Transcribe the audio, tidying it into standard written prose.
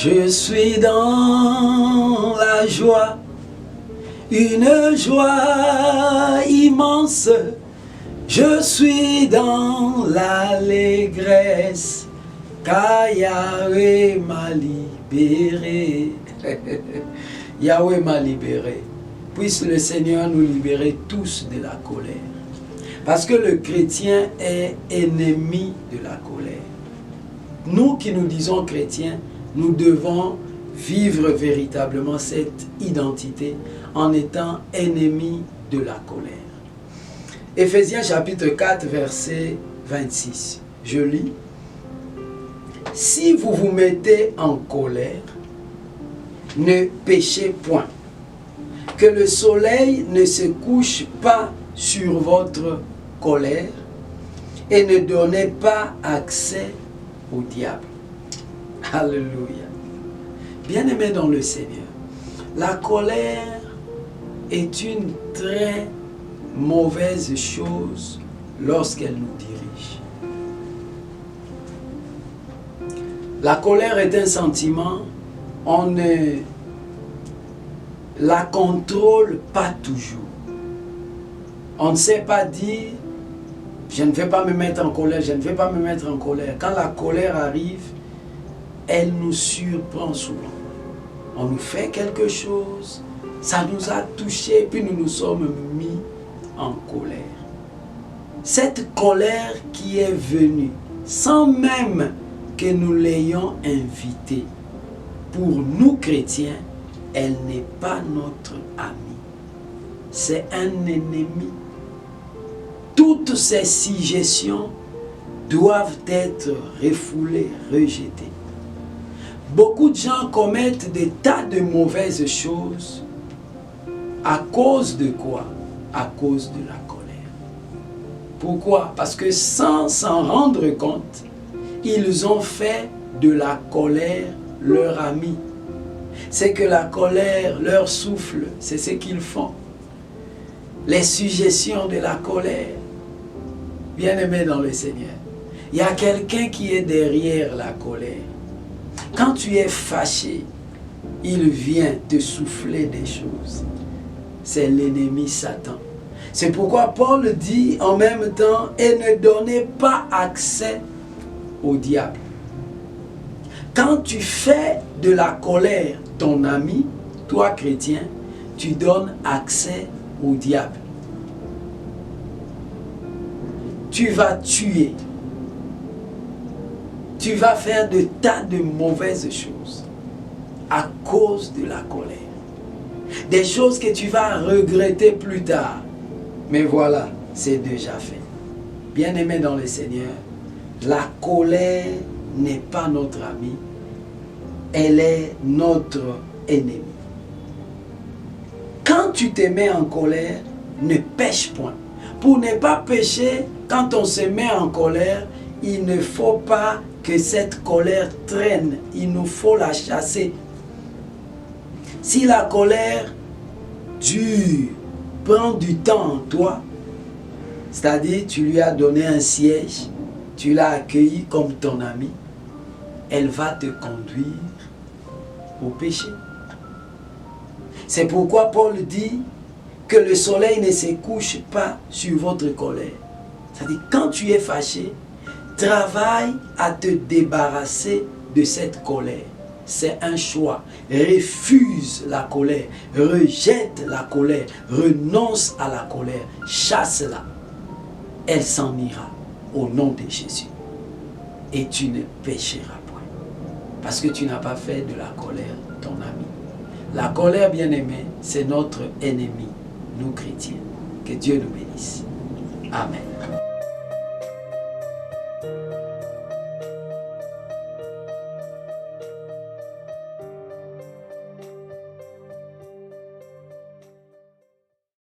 Je suis dans la joie, une joie immense. Je suis dans l'allégresse, car Yahweh m'a libéré. Yahweh m'a libéré. Puisse le Seigneur nous libérer tous de la colère. Parce que le chrétien est ennemi de la colère. Nous qui nous disons chrétiens, nous devons vivre véritablement cette identité en étant ennemis de la colère. Éphésiens chapitre 4, verset 26. Je lis. Si vous vous mettez en colère, ne péchez point. Que le soleil ne se couche pas sur votre colère et ne donnez pas accès au diable. Alléluia. Bien-aimés dans le Seigneur, la colère est une très mauvaise chose lorsqu'elle nous dirige. La colère est un sentiment, on ne la contrôle pas toujours. On ne sait pas dire, je ne vais pas me mettre en colère, je ne vais pas me mettre en colère. Quand la colère arrive, elle nous surprend souvent. On nous fait quelque chose, ça nous a touchés, puis nous nous sommes mis en colère. Cette colère qui est venue, sans même que nous l'ayons invitée, pour nous chrétiens, elle n'est pas notre ami. C'est un ennemi. Toutes ces suggestions doivent être refoulées, rejetées. Beaucoup de gens commettent des tas de mauvaises choses. À cause de quoi? À cause de la colère. Pourquoi? Parce que sans s'en rendre compte, ils ont fait de la colère leur ami. C'est que la colère leur souffle, c'est ce qu'ils font. Les suggestions de la colère. Bien-aimés dans le Seigneur, il y a quelqu'un qui est derrière la colère. Quand tu es fâché, il vient te souffler des choses. C'est l'ennemi Satan. C'est pourquoi Paul dit en même temps, et ne donnez pas accès au diable. Quand tu fais de la colère ton ami, toi chrétien, tu donnes accès au diable. Tu vas tuer. Tu vas faire de tas de mauvaises choses à cause de la colère. Des choses que tu vas regretter plus tard. Mais voilà, c'est déjà fait. Bien-aimés dans le Seigneur, la colère n'est pas notre amie, elle est notre ennemie. Quand tu te mets en colère, ne pêche point. Pour ne pas pécher, quand on se met en colère, il ne faut pas que cette colère traîne, il nous faut la chasser. Si la colère dure, prend du temps en toi, c'est-à-dire tu lui as donné un siège, tu l'as accueilli comme ton ami, elle va te conduire au péché. C'est pourquoi Paul dit que le soleil ne se couche pas sur votre colère. C'est-à-dire quand tu es fâché, travaille à te débarrasser de cette colère. C'est un choix. Refuse la colère, rejette la colère, renonce à la colère, chasse-la. Elle s'en ira au nom de Jésus. Et tu ne pécheras point. Parce que tu n'as pas fait de la colère ton ami. La colère, bien-aimée, c'est notre ennemi, nous chrétiens. Que Dieu nous bénisse. Amen.